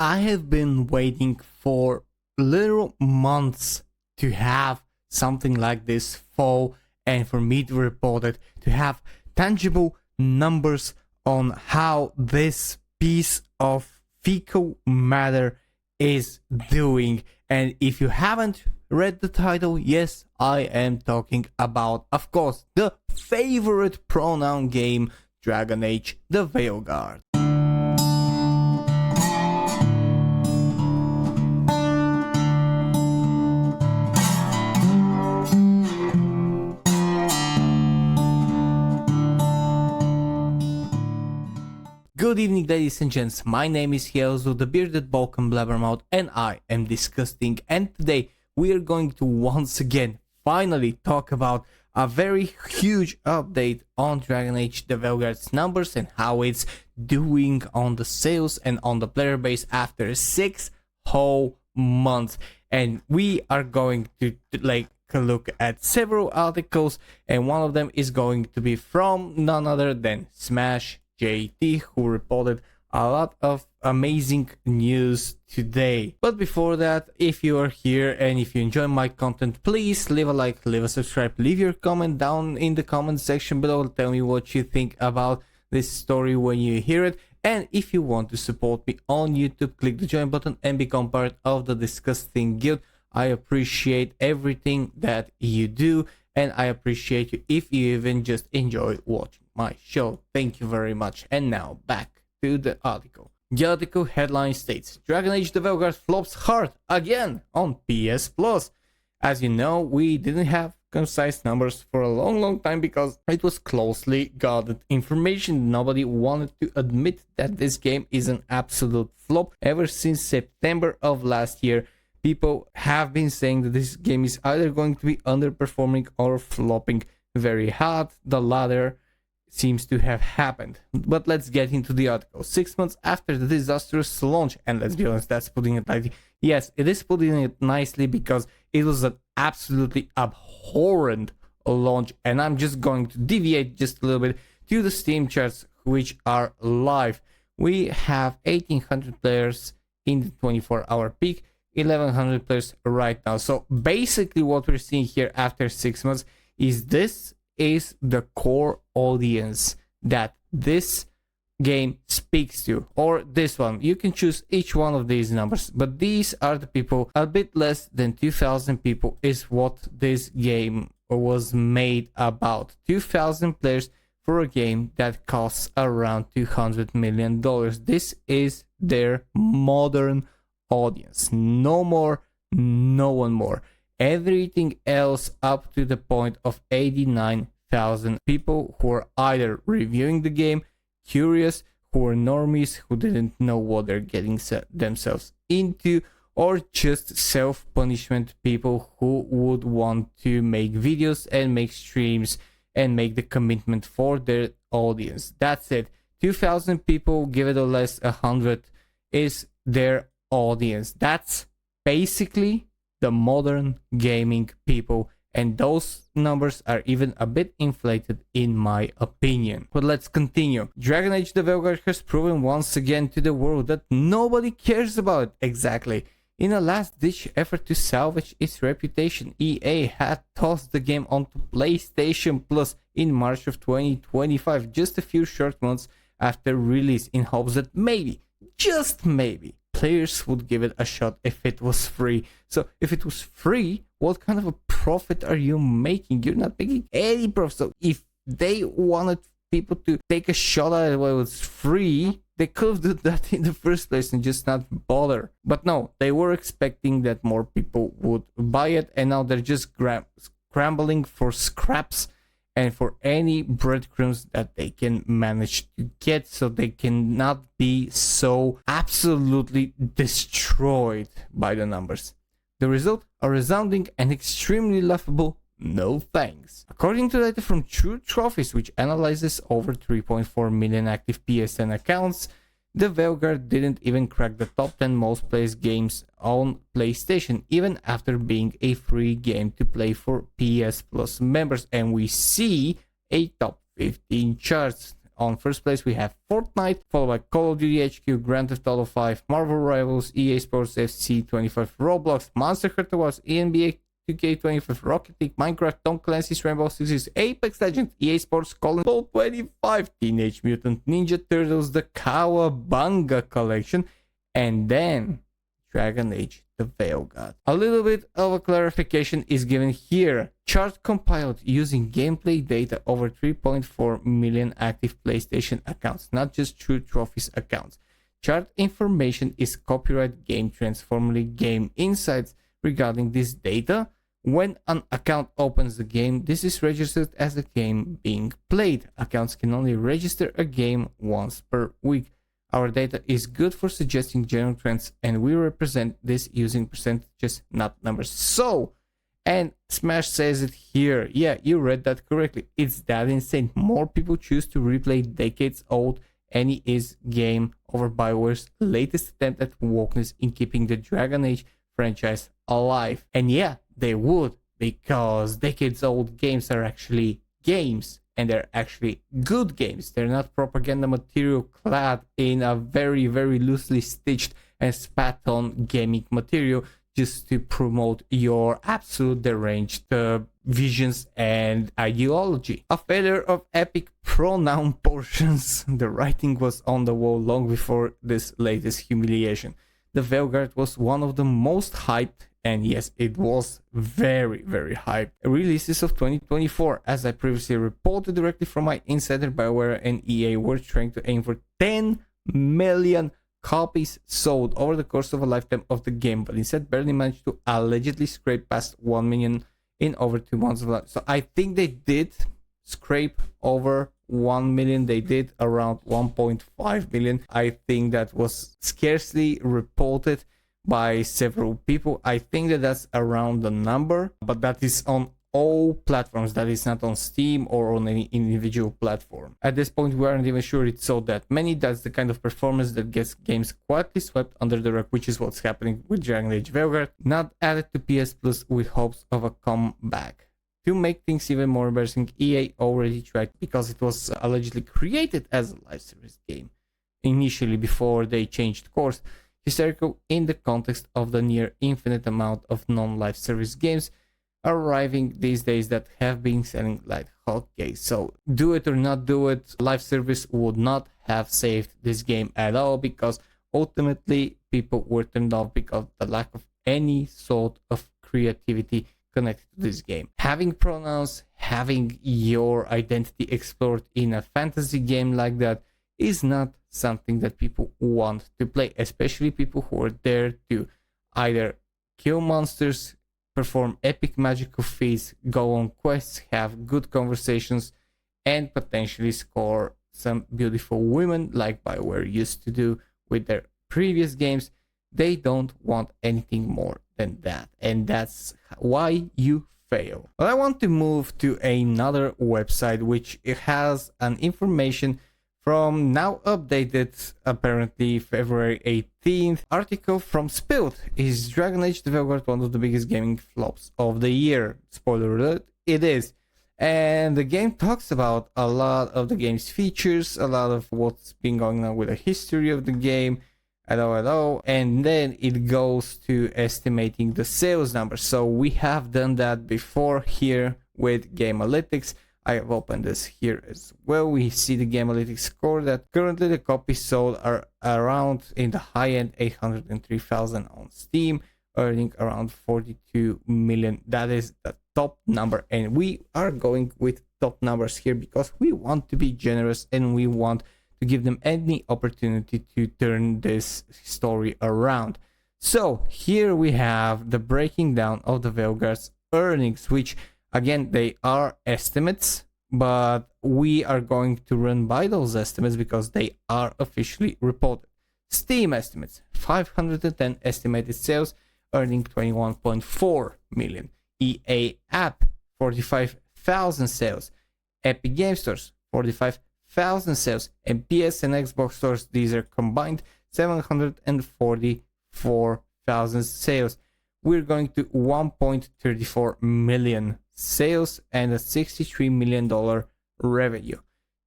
I have been waiting for literal months to have something like this fall and for me to report it, to have tangible numbers on how this piece of fecal matter is doing. And if you haven't read the title, yes, I am talking about, of course, the favorite pronoun game, Dragon Age: The Veilguard. Good evening, ladies and gents. My name is Hiezu, the bearded Balkan blabbermouth, and I am DiscussThing. And today we are going to once again finally talk about a very huge update on Dragon Age: The Veilguard's numbers and how it's doing on the sales and on the player base after 6 whole months. And we are going to look at several articles, and one of them is going to be from none other than Smash JT, who reported a lot of amazing news today. But before that, if you are here and if you enjoy my content, please leave a like, leave a subscribe, leave your comment down in the comment section below. Tell me what you think about this story when you hear it. And if you want to support me on YouTube, click the join button and become part of the DiscussThing Guild. I appreciate everything that you do, and I appreciate you if you even just enjoy watching my show. Thank you very much. And now back to the article. The article headline states, Dragon Age: The Veilguard flops hard again on PS Plus. As you know, we didn't have concise numbers for a long time because it was closely guarded information. Nobody wanted to admit that this game is an absolute flop. Ever since September of last year, people have been saying that this game is either going to be underperforming or flopping very hard. The latter seems to have happened. But let's get into the article. 6 months after the disastrous launch, and let's be honest, that's putting it lightly. Yes, it is putting it nicely because it was an absolutely abhorrent launch, and I'm just going to deviate just a little bit to the Steam charts, which are live. We have 1,800 players in the 24-hour peak, 1,100 players right now. So basically what we're seeing here after 6 months is this is the core audience that this game speaks to, or this one. You can choose each one of these numbers, but these are the people. A bit less than 2,000 people is what this game was made about. 2,000 players for a game that costs around $200 million. This is their modern audience. No more, no one more. Everything else up to the point of 89,000 people who are either reviewing the game, curious, who are normies, who didn't know what they're getting themselves into, or just self-punishment people who would want to make videos and make streams and make the commitment for their audience. That's it. 2,000 people, give it or less 100, is their audience. That's basically the modern gaming people, and those numbers are even a bit inflated in my opinion. But let's continue. Dragon Age: The Veilguard has proven once again to the world that nobody cares about it. Exactly. In a last-ditch effort to salvage its reputation, EA had tossed the game onto PlayStation Plus in March of 2025, just a few short months after release, in hopes that maybe, just maybe, players would give it a shot if it was free. So if it was free, what kind of a profit are you making? You're not making any profit. So if they wanted people to take a shot at it while it was free, they could have done that in the first place and just not bother. But no, they were expecting that more people would buy it, and now they're just scrambling for scraps and for any breadcrumbs that they can manage to get, so they cannot be so absolutely destroyed by the numbers. The result? A resounding and extremely laughable no thanks. According to data from True Trophies, which analyzes over 3.4 million active PSN accounts, the Veilguard didn't even crack the top 10 most played games on PlayStation, even after being a free game to play for PS Plus members. And we see a top 15 charts on first place we have Fortnite, followed by Call of Duty HQ, Grand Theft Auto 5, Marvel Rivals, EA Sports FC 25, Roblox, Monster Hunter Wars, NBA 2K25, Rocket League, Minecraft, Tom Clancy's Rainbow Six Siege, Apex Legends, EA Sports, Call 25, Teenage Mutant Ninja Turtles, the Cowabunga Collection, and then Dragon Age, the Veilguard. A little bit of a clarification is given here. Chart compiled using gameplay data over 3.4 million active PlayStation accounts, not just True Trophies accounts. Chart information is copyright Game Trends, formerly Game Insights. Regarding this data, when an account opens the game, this is registered as a game being played. Accounts can only register a game once per week. Our data is good for suggesting general trends, and we represent this using percentages, not numbers. So, and Smash says it here. Yeah, you read that correctly. It's that insane. More people choose to replay decades-old NES game over Bioware's latest attempt at wokeness in keeping the Dragon Age franchise alive. And yeah, they would, because decades-old games are actually games. And they're actually good games. They're not propaganda material clad in a very, very loosely stitched and spat on gaming material just to promote your absolute deranged visions and ideology. A failure of epic pronoun portions. The writing was on the wall long before this latest humiliation. The Veilguard was one of the most hyped, and yes, it was very, very hyped, releases of 2024. As I previously reported directly from my insider, Bioware and EA were trying to aim for 10 million copies sold over the course of a lifetime of the game, but instead barely managed to allegedly scrape past 1 million in over 2 months of life. So I think they did scrape over 1 million. They did around 1.5 million. I think that was scarcely reported by several people. I think that that's around the number, but that is on all platforms. That is not on Steam or on any individual platform. At this point, we aren't even sure it's sold that many. That's the kind of performance that gets games quietly swept under the rug, which is what's happening with Dragon Age Veilguard, not added to PS Plus with hopes of a comeback. To make things even more embarrassing, EA already tried, because it was allegedly created as a live service game initially before they changed course. Hysterical in the context of the near infinite amount of non-live service games arriving these days that have been selling like hotcakes. So do it or not do it, live service would not have saved this game at all, because ultimately people were turned off because of the lack of any sort of creativity connected to this game. Having pronouns, having your identity explored in a fantasy game like that is not something that people want to play, especially people who are there to either kill monsters, perform epic magical feats, go on quests, have good conversations, and potentially score some beautiful women like Bioware used to do with their previous games. They don't want anything more than that, and that's why you fail. But I want to move to another website which has an information from now updated, apparently February 18th, article from Spilled. Is Dragon Age the Veilguard one of the biggest gaming flops of the year? Spoiler alert, it is. And the game talks about a lot of the game's features, a lot of what's been going on with the history of the game, and then it goes to estimating the sales numbers. So we have done that before here with Gamealytics. I have opened this here as well. We see the Gamealytics score that currently the copies sold are around in the high end 803,000 on Steam, earning around 42 million. That is the top number, and we are going with top numbers here because we want to be generous and we want to give them any opportunity to turn this story around. So here we have the breaking down of the Veilguard's earnings, which again, they are estimates, but we are going to run by those estimates because they are officially reported. Steam estimates, 510 estimated sales, earning 21.4 million. EA app, 45,000 sales. Epic Game Stores, 45,000 sales. And PS and Xbox stores, these are combined, 744,000 sales. We're going to 1.34 million sales and a $63 million revenue.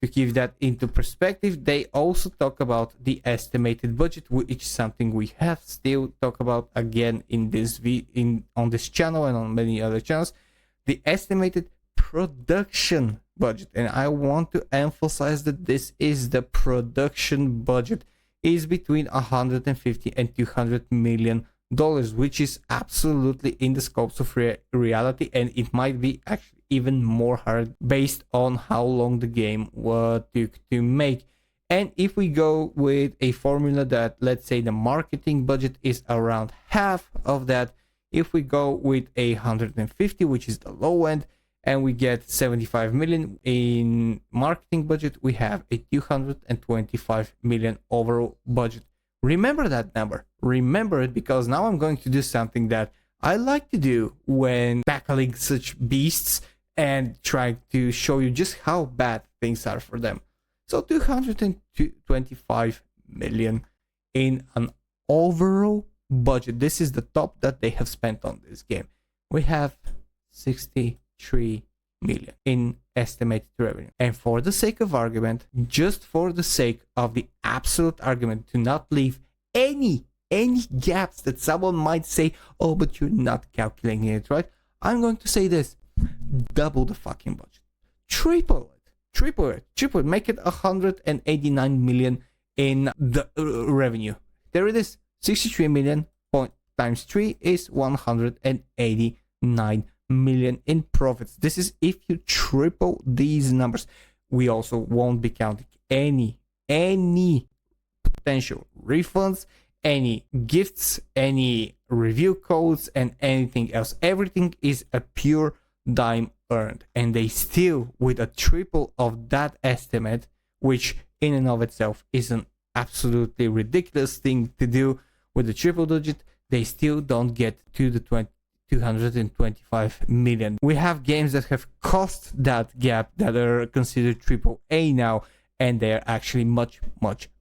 to keep that into perspective, they also talk about the estimated budget, which is something we have still talk about again in this on this channel and on many other channels. The estimated production budget, and I want to emphasize that this is the production budget, is between 150 and 200 million dollars, which is absolutely in the scopes of reality, and it might be actually even more hard based on how long the game took to make. And if we go with a formula that, let's say, the marketing budget is around half of that, if we go with 150, which is the low end, and we get 75 million in marketing budget, we have a 225 million overall budget. Remember that number. Remember it, because now I'm going to do something that I like to do when tackling such beasts and trying to show you just how bad things are for them. So 225 million in an overall budget. This is the top that they have spent on this game. We have 63 million in estimated revenue. And for the sake of argument, just for the sake of the absolute argument, to not leave any gaps that someone might say, oh, but you're not calculating it right, I'm going to say this: double the fucking budget, triple it, make it 189 million in the revenue. There it is, 63 million times 3 is 189 million in profits. This is if you triple these numbers. We also won't be counting any potential refunds, any gifts, any review codes, and anything else. Everything is a pure dime earned, and they still, with a triple of that estimate, which in and of itself is an absolutely ridiculous thing to do with a triple digit, they still don't get to the 225 million. We have games that have cost that gap that are considered triple A now, and they are actually much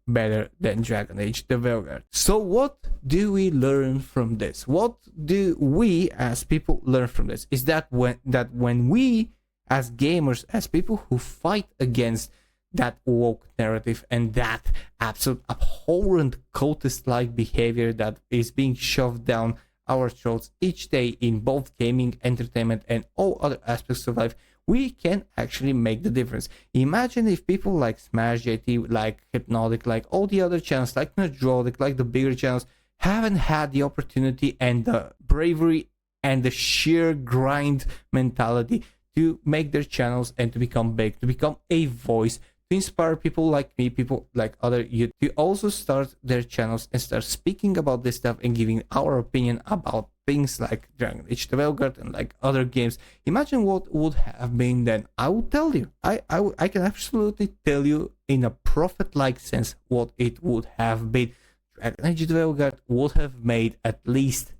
better than Dragon Age the Veilguard. So what do we learn from this? What do we as people learn from this? Is that when we as gamers, as people who fight against that woke narrative and that absolute abhorrent cultist-like behavior that is being shoved down our throats each day in both gaming, entertainment, and all other aspects of life, we can actually make the difference. Imagine if people like Smash JT, like Hypnotic, like all the other channels, like Nerdrodic, like the bigger channels, haven't had the opportunity and the bravery and the sheer grind mentality to make their channels and to become big, to become a voice, to inspire people like me, people like other youth, to also start their channels and start speaking about this stuff and giving our opinion about things like Dragon Age the Veilguard and like other games. Imagine what would have been then. I will tell you. I can absolutely tell you in a prophet-like sense what it would have been. Dragon Age the Veilguard would have made at least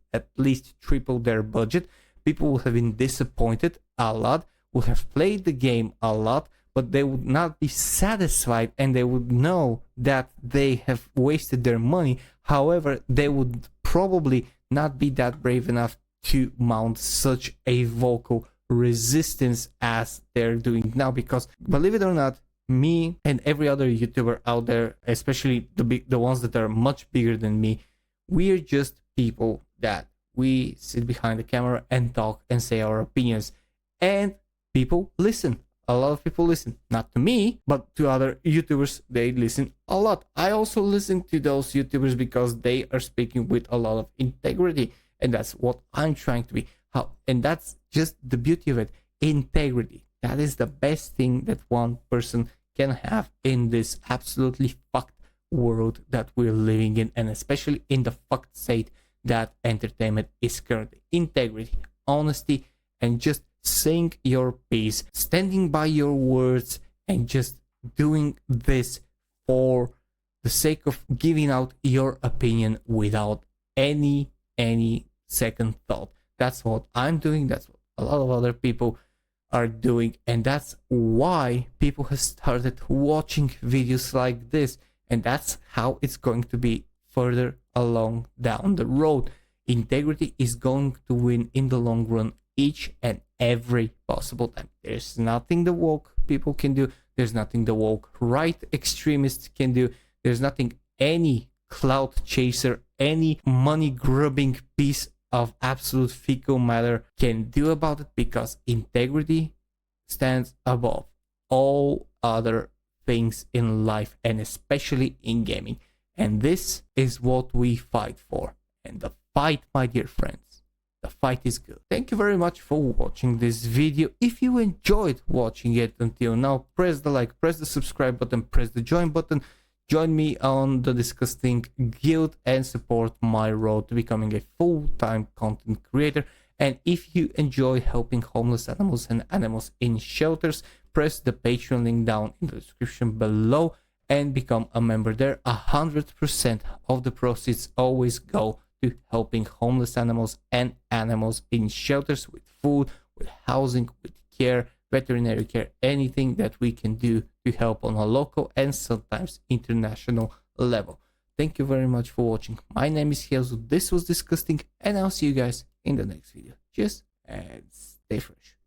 triple their budget. People would have been disappointed a lot, would have played the game a lot, but they would not be satisfied and they would know that they have wasted their money. However, they would probably not be that brave enough to mount such a vocal resistance as they're doing now, because believe it or not, me and every other YouTuber out there, especially the ones that are much bigger than me, we're just people that we sit behind the camera and talk and say our opinions, and people listen. A lot of people listen, not to me, but to other YouTubers. They listen a lot. I also listen to those YouTubers because they are speaking with a lot of integrity, and that's what I'm trying to be. And that's just the beauty of it. Integrity. That is the best thing that one person can have in this absolutely fucked world that we're living in, and especially in the fucked state that entertainment is currently. Integrity, honesty, and just saying your piece, standing by your words, and just doing this for the sake of giving out your opinion without any second thought. That's what I'm doing. That's what a lot of other people are doing, and that's why people have started watching videos like this, and that's how it's going to be further along down the road. Integrity is going to win in the long run each and every possible time. There's nothing the woke people can do, There's nothing the woke right extremists can do. There's nothing any cloud chaser, any money grubbing piece of absolute fecal matter can do about it, because integrity stands above all other things in life, and especially in gaming. And this is what we fight for. And the fight, my dear friends, the fight is good. Thank you very much for watching this video. If you enjoyed watching it until now, press the like, press the subscribe button, press the join button. Join me on the DiscussThing Guild and support my road to becoming a full-time content creator. And if you enjoy helping homeless animals and animals in shelters, press the Patreon link down in the description below and become a member there. 100% of the proceeds always go to helping homeless animals and animals in shelters with food, with housing, with care, veterinary care, anything that we can do to help on a local and sometimes international level. Thank you very much for watching. My name is Hielzu. This was DiscussThing, and I'll see you guys in the next video. Cheers and stay fresh.